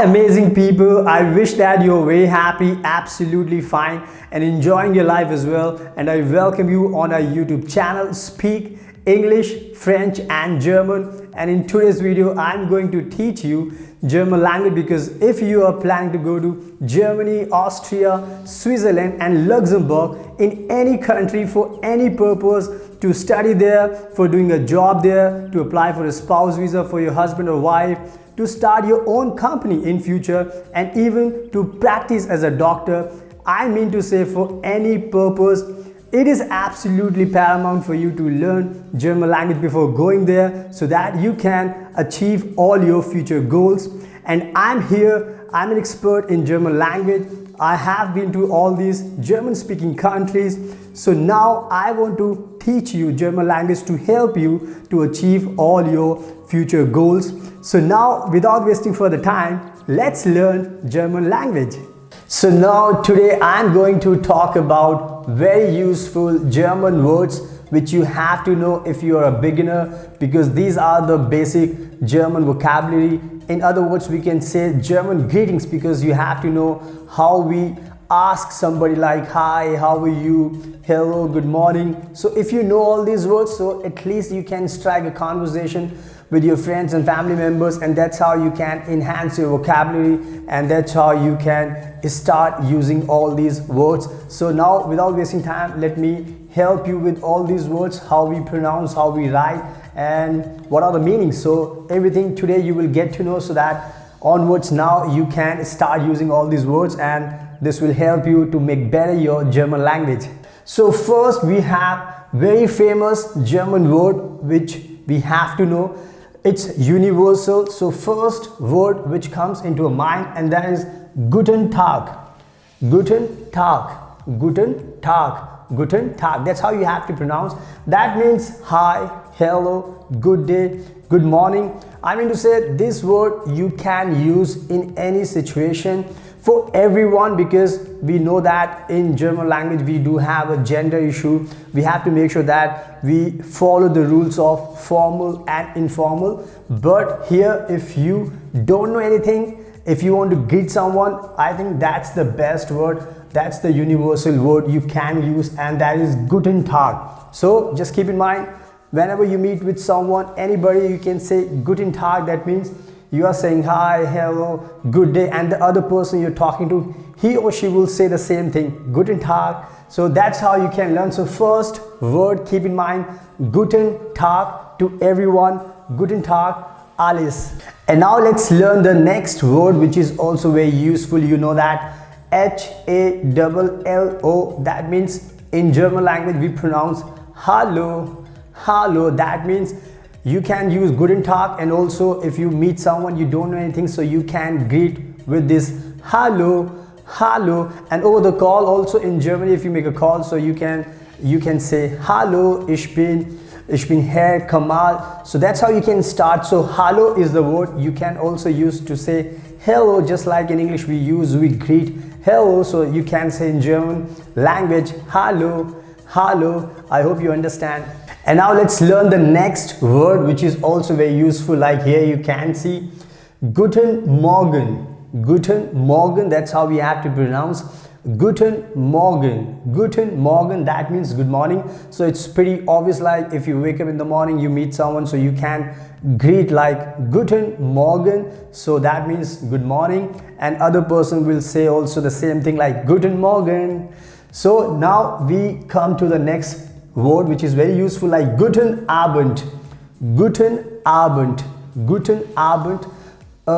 Hi amazing people, I wish that you're very happy, absolutely fine and enjoying your life as well, and I welcome you on our YouTube channel Speak English, French and German. And in today's video I'm going to teach you German language, because if you are planning to go to Germany, Austria, Switzerland and Luxembourg, in any country for any purpose, to study there, for doing a job there, to apply for a spouse visa for your husband or wife, to start your own company in future, and even to practice as a doctor, I mean to say for any purpose, it is absolutely paramount for you to learn German language before going there, so that you can achieve all your future goals. And I'm here, I'm an expert in German language. I have been to all these German speaking countries, so now I want to teach you German language to help you to achieve all your future goals. So now, without wasting further time, let's learn German language. So now today I'm going to talk about very useful German words which you have to know if you are a beginner, because these are the basic German vocabulary. In other words, we can say German greetings, because you have to know how we ask somebody like hi, how are you, hello, good morning. So if you know all these words, so at least you can strike a conversation with your friends and family members, and that's how you can enhance your vocabulary, and that's how you can start using all these words. So now, without wasting time, let me help you with all these words, how we pronounce, how we write, and what are the meanings. So everything today you will get to know, so that onwards now you can start using all these words, and this will help you to make better your German language. So first we have very famous German word which we have to know. It's universal. So first word which comes into a mind, and that is Guten Tag. Guten Tag. Guten Tag. Guten Tag. That's how you have to pronounce. That means hi, hello, good day, good morning. I mean to say, this word you can use in any situation for everyone, because we know that in German language we do have a gender issue. We have to make sure that we follow the rules of formal and informal. But here, if you don't know anything, if you want to greet someone, I think that's the best word. That's the universal word you can use, and that is Guten Tag. So just keep in mind, whenever you meet with someone, anybody, you can say Guten Tag. That means you are saying hi, hello, good day, and the other person you're talking to, he or she will say the same thing, Guten Tag. So that's how you can learn. So first word, keep in mind, Guten Tag to everyone, Guten Tag, alles. And now let's learn the next word, which is also very useful. You know that, H-A-L-L-O. That means in German language we pronounce Hallo. Hallo. That means you can use Guten Tag, and also if you meet someone you don't know anything, so you can greet with this Hallo, Hallo. And over the call also in Germany, if you make a call, so you can say Hallo, ich bin Herr Kamal. So that's how you can start. So Hallo is the word you can also use to say hello, just like in English we greet hello. So you can say in German language Hallo, Hallo. I hope you understand. And now let's learn the next word, which is also very useful. Like here you can see Guten Morgen. Guten Morgen. That's how we have to pronounce Guten Morgen. Guten Morgen. That means good morning. So it's pretty obvious, like if you wake up in the morning, you meet someone, so you can greet like Guten Morgen. So that means good morning, and other person will say also the same thing like Guten Morgen. So now we come to the next word, which is very useful, like Guten Abend. Guten Abend. Guten Abend.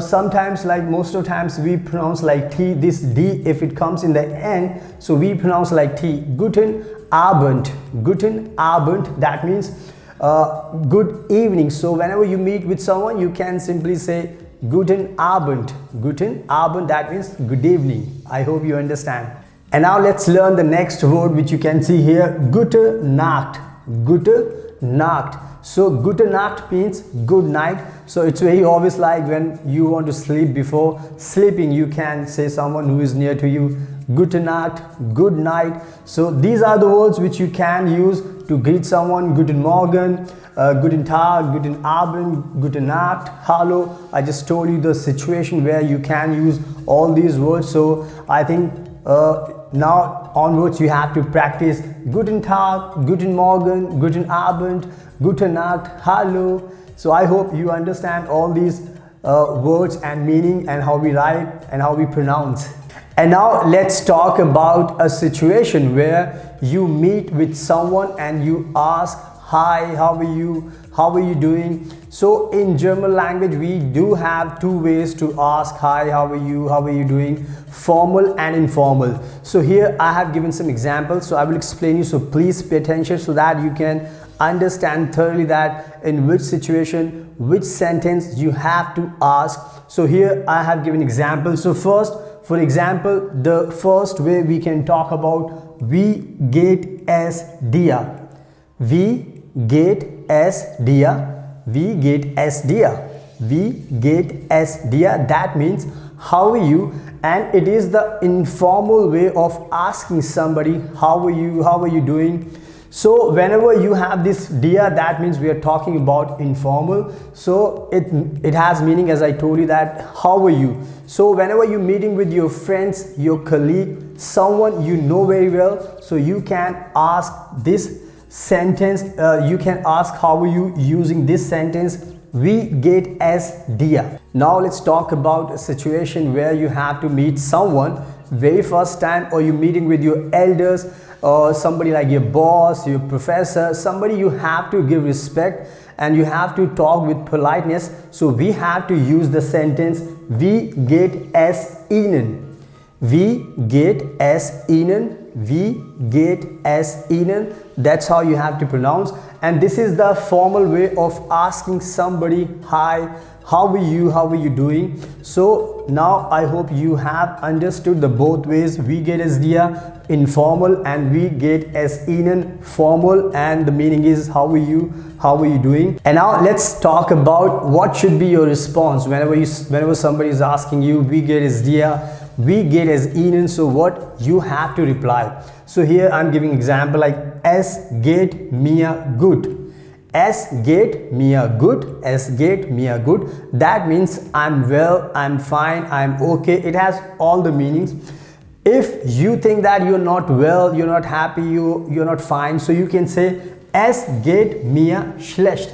Sometimes, like most of the times, we pronounce like T, this D, if it comes in the end, so we pronounce like T. Guten Abend. Guten Abend. That means good evening. So whenever you meet with someone, you can simply say Guten Abend. Guten Abend. That means good evening. I hope you understand. And now let's learn the next word, which you can see here, Gute Nacht. Gute Nacht. So gute Nacht means good night. So it's very obvious, like when you want to sleep, before sleeping you can say someone who is near to you, gute Nacht, good night. So these are the words which you can use to greet someone. Guten Morgen, guten Tag, guten Abend, gute Nacht, hallo. I just told you the situation where you can use all these words. So I think now onwards you have to practice guten Tag, guten Morgen, guten Abend, gute Nacht, hallo. So I hope you understand all these words and meaning and how we write and how we pronounce. And now let's talk about a situation where you meet with someone and you ask, hi, how are you doing? So in German language we do have two ways to ask, hi, how are you doing, formal and informal. So here I have given some examples, so I will explain you, so please pay attention so that you can understand thoroughly that in which situation, which sentence you have to ask. So here I have given examples. So first, for example, the first way we can talk about wie geht es dir? Wie geht es dir? Wie geht es dir? Wie geht es dir? That means how are you, and it is the informal way of asking somebody how are you doing. So whenever you have this dir, that means we are talking about informal. So it has meaning, as I told you, that how are you. So whenever you're meeting with your friends, your colleague, someone you know very well, so you can ask this sentence, you can ask how are you using this sentence, wie geht es dir. Now let's talk about a situation where you have to meet someone very first time, or you're meeting with your elders, or somebody like your boss, your professor, somebody you have to give respect and you have to talk with politeness. So we have to use the sentence wie geht es Ihnen? Wie geht es Ihnen? Wie geht es Ihnen? That's how you have to pronounce, and this is the formal way of asking somebody, hi, how are you doing. So now I hope you have understood the both ways, wie geht es dir informal and wie geht es Ihnen formal, and the meaning is how are you doing. And now let's talk about what should be your response whenever somebody is asking you wie geht es dir, wie geht es Ihnen. So what you have to reply. So here I'm giving example like es geht mir gut. Es geht mir gut. Es geht mir gut. That means I'm well, I'm fine, I'm okay. It has all the meanings. If you think that you're not well, you're not happy, you're not fine, so you can say es geht mir schlecht.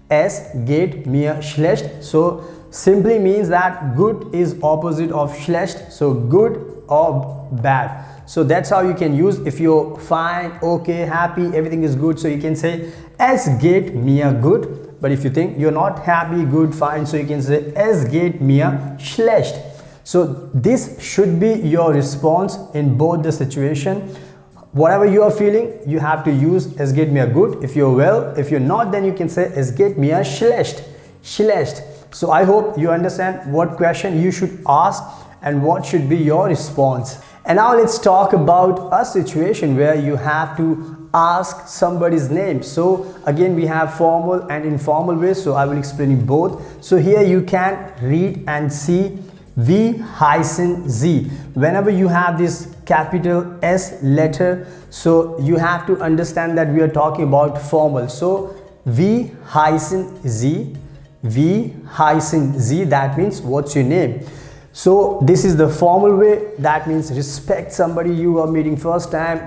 Es geht mir schlecht. So simply means that good is opposite of schlecht, so good or bad. So that's how you can use if you're fine, okay, happy, everything is good. So you can say es geht mir gut. But if you think you're not happy, good, fine, so you can say es geht mir schlecht. So this should be your response in both the situation. Whatever you are feeling, you have to use es geht mir gut. If you're well, if you're not, then you can say es geht mir schlecht. Schlecht. So I hope you understand what question you should ask and what should be your response. And now let's talk about a situation where you have to ask somebody's name. So again we have formal and informal ways, so I will explain you both. So here you can read and see wie heißen Sie. Whenever you have this capital S letter, so you have to understand that we are talking about formal. So wie heißen Sie? Wie heißen Sie? That means what's your name? So this is the formal way. That means respect somebody you are meeting first time,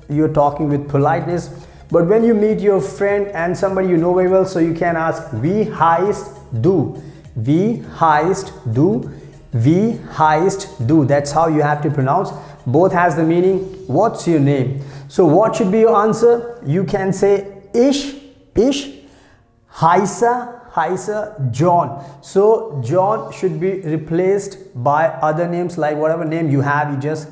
you're talking with politeness. But when you meet your friend and somebody you know very well, so you can ask wie heißt du? Wie heißt du? Wie heißt du? That's how you have to pronounce. Both has the meaning what's your name. So what should be your answer? You can say ich heiße John. So John should be replaced by other names, like whatever name you have, you just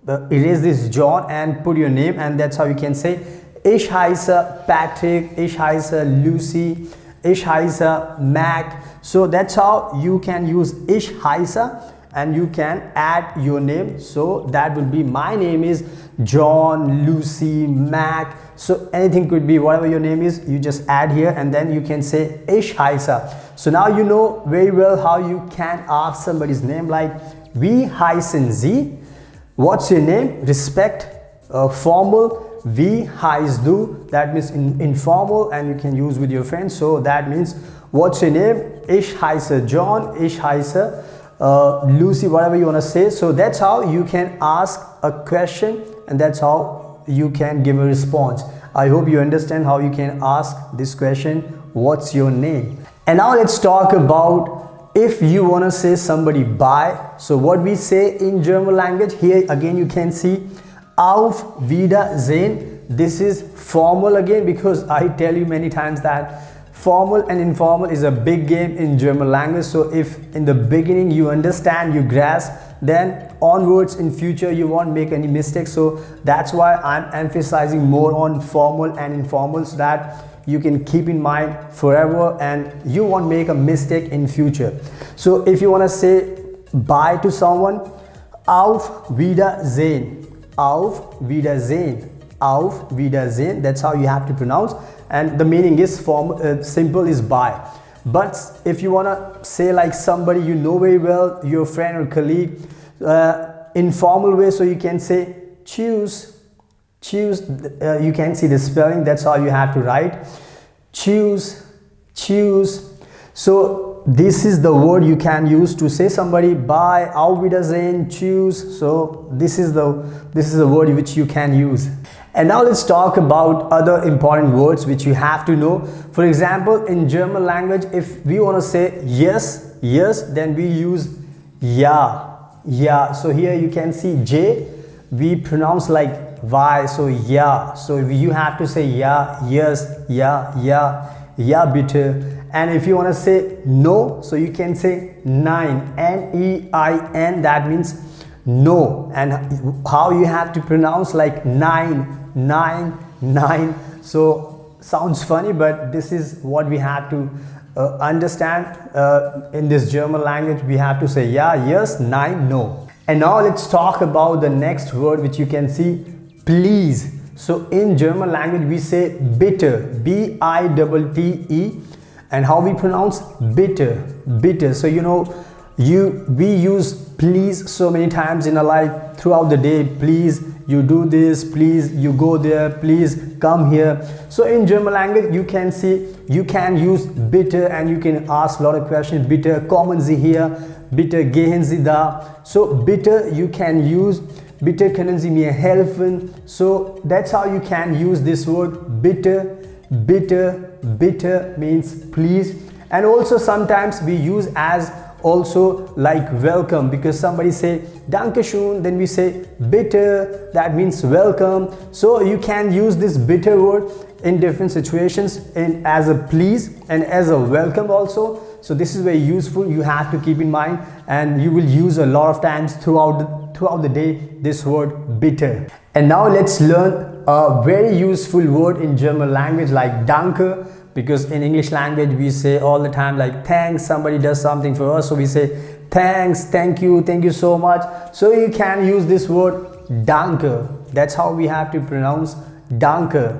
erase this John and put your name, and that's how you can say ich heiße Patrick, ich heiße Lucy, ich heiße Mac. So that's how you can use ich heiße. and you can add your name. So that will be, my name is John, Lucy, Mac. So anything could be, whatever your name is, you just add here, and then you can say Ich heiße. So now you know very well how you can ask somebody's name, like Wie heißen Sie? What's your name? Respect, formal. Wie heißt du? That means informal, and you can use with your friends. So that means, what's your name? Ich heiße John, ich heiße Lucy, whatever you want to say. So that's how you can ask a question, and that's how you can give a response. I hope you understand how you can ask this question, what's your name? And now let's talk about if you want to say somebody bye. So what we say in German language, here again you can see Auf Wiedersehen. This is formal again, because I tell you many times that formal and informal is a big game in German language. So if in the beginning you understand, you grasp, then onwards in future you won't make any mistakes. So that's why I'm emphasizing more on formal and informal, so that you can keep in mind forever and you won't make a mistake in future. So if you want to say bye to someone, Auf Wiedersehen. Auf Wiedersehen, Auf Wiedersehen. That's how you have to pronounce, and the meaning is simple, is bye. But if you want to say like somebody you know very well, your friend or colleague, informal way, so you can say choose. You can see the spelling, that's how you have to write choose. So this is the word you can use to say somebody bye, Auf Wiedersehen, choose. So this is the word which you can use. And now let's talk about other important words which you have to know. For example, in German language, if we want to say yes, then we use ja. So here you can see J, we pronounce like Y, so ja. So you have to say ja, yes, ja bitte. And if you want to say no, so you can say nein, N-E-I-N, that means no. And how you have to pronounce like nine. So sounds funny, but this is what we have to understand. In this German language, we have to say yeah, yes, nein, no. And now let's talk about the next word which you can see, please. So in German language, we say bitte, B-I-T-T-E. And how we pronounce bitte. So you know, we use please so many times in our life throughout the day. Please you do this, please you go there, please come here. So in German language, you can see, you can use bitte, and you can ask a lot of questions. Bitte kommen Sie hier, bitte gehen Sie da. So bitte you can use, bitte können Sie mir helfen. So that's how you can use this word bitte. Bitte means please. And also sometimes we use as also like welcome, because somebody say Dankeschön, then we say bitte, that means welcome. So you can use this bitte word in different situations, in as a please and as a welcome also. So this is very useful, you have to keep in mind, and you will use a lot of times throughout the day this word bitte. And now let's learn a very useful word in German language like danke, because in English language we say all the time like thanks, somebody does something for us, so we say thanks, thank you so much. So you can use this word danke. That's how we have to pronounce danke.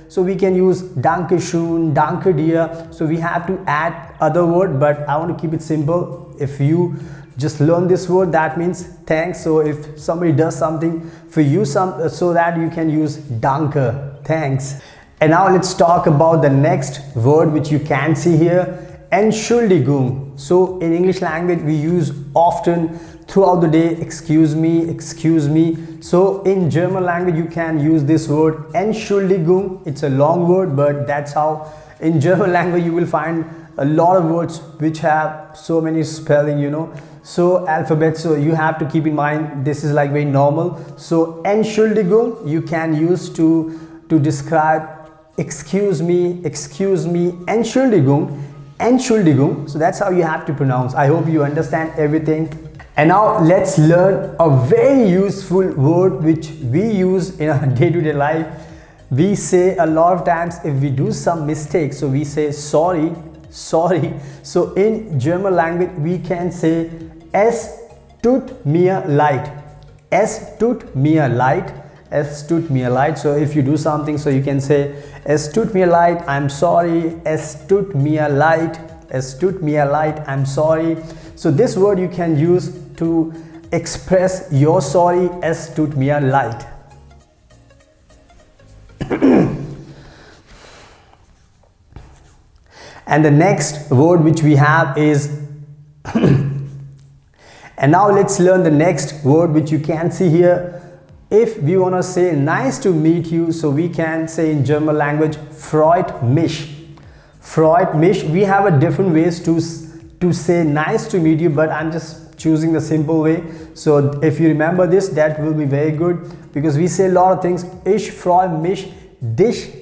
So we can use danke schön, danke dir. So we have to add other word, but I want to keep it simple. If you just learn this word, that means thanks. So if somebody does something for you, so that you can use danke, thanks. And now let's talk about the next word which you can see here, Entschuldigung. So in English language we use often throughout the day, excuse me. So in German language you can use this word Entschuldigung. It's a long word, but that's how in German language you will find a lot of words which have so many spelling, you know, so alphabet. So you have to keep in mind this is like very normal. So Entschuldigung you can use to describe excuse me, Entschuldigung. So that's how you have to pronounce. I hope you understand everything. And now let's learn a very useful word which we use in our day-to-day life. We say a lot of times if we do some mistakes, so we say sorry. So in German language we can say Es tut mir leid. Es tut mir leid. Es tut mir leid. So if you do something, so you can say es tut mir leid, I'm sorry. Es tut mir leid. Es tut mir leid, I'm sorry. So this word you can use to express your sorry. Es tut mir leid. And the next word which we have is and now let's learn the next word which you can see here. If we want to say nice to meet you, so we can say in German language freut mich. Freut mich. We have a different ways to say nice to meet you, but I'm just choosing the simple way. So if you remember this, that will be very good, because we say a lot of things. Ich freue mich, dich.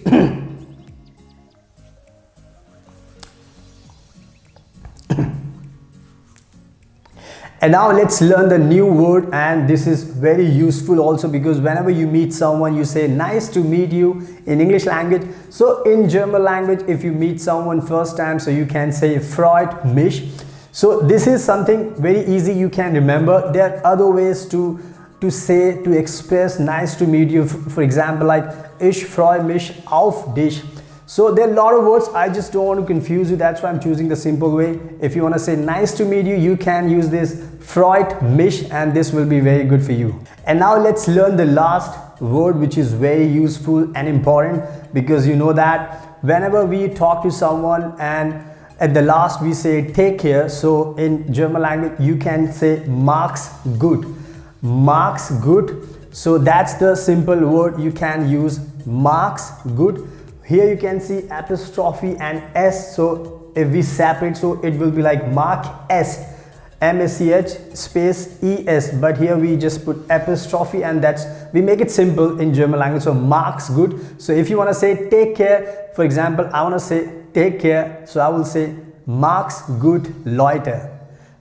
And now let's learn the new word, and this is very useful also, because whenever you meet someone, you say nice to meet you in English language. So in German language, if you meet someone first time, so you can say freut mich. So this is something very easy you can remember. There are other ways to express nice to meet you. For example, like ich freue mich auf dich. So there are a lot of words. I just don't want to confuse you. That's why I'm choosing the simple way. If you want to say nice to meet you, you can use this freut mich, and this will be very good for you. And now let's learn the last word, which is very useful and important, because you know that whenever we talk to someone and at the last we say take care. So in German language, you can say mach's gut. Mach's gut. So that's the simple word you can use, mach's gut. Here you can see apostrophe and S. So if we separate, so it will be like Mach S, M-A-C-H space E-S. But here we just put apostrophe, and we make it simple in German language. So Mach's gut. So if you want to say take care, for example, I want to say take care. So I will say Mach's gut, Leute.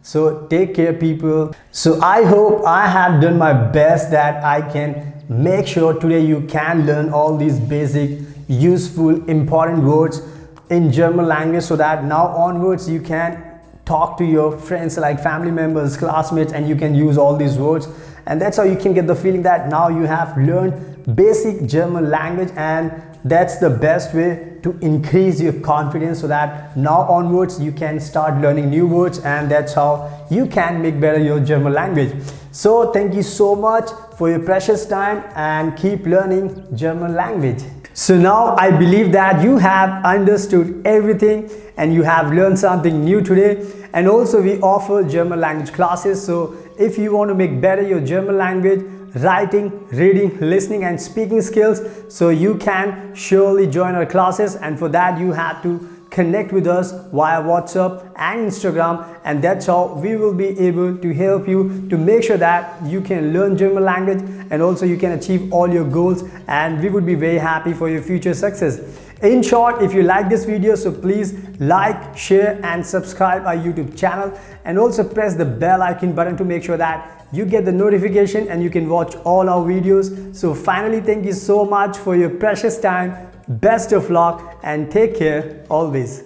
So take care, people. So I hope I have done my best that I can make sure today you can learn all these basic, useful, important words in German language, so that now onwards you can talk to your friends, like family members, classmates, and you can use all these words. And that's how you can get the feeling that now you have learned basic German language, and that's the best way to increase your confidence, so that now onwards you can start learning new words, and that's how you can make better your German language. So thank you so much for your precious time, and keep learning German language. So now I believe that you have understood everything and you have learned something new today. And also we offer German language classes. So if you want to make better your German language, writing, reading, listening and speaking skills, so you can surely join our classes. And for that you have to connect with us via WhatsApp and Instagram, and that's how we will be able to help you to make sure that you can learn German language, and also you can achieve all your goals, and we would be very happy for your future success. In short, if you like this video, so please like, share and subscribe our YouTube channel, and also press the bell icon button to make sure that you get the notification and you can watch all our videos. So finally, thank you so much for your precious time. Best of luck and take care always.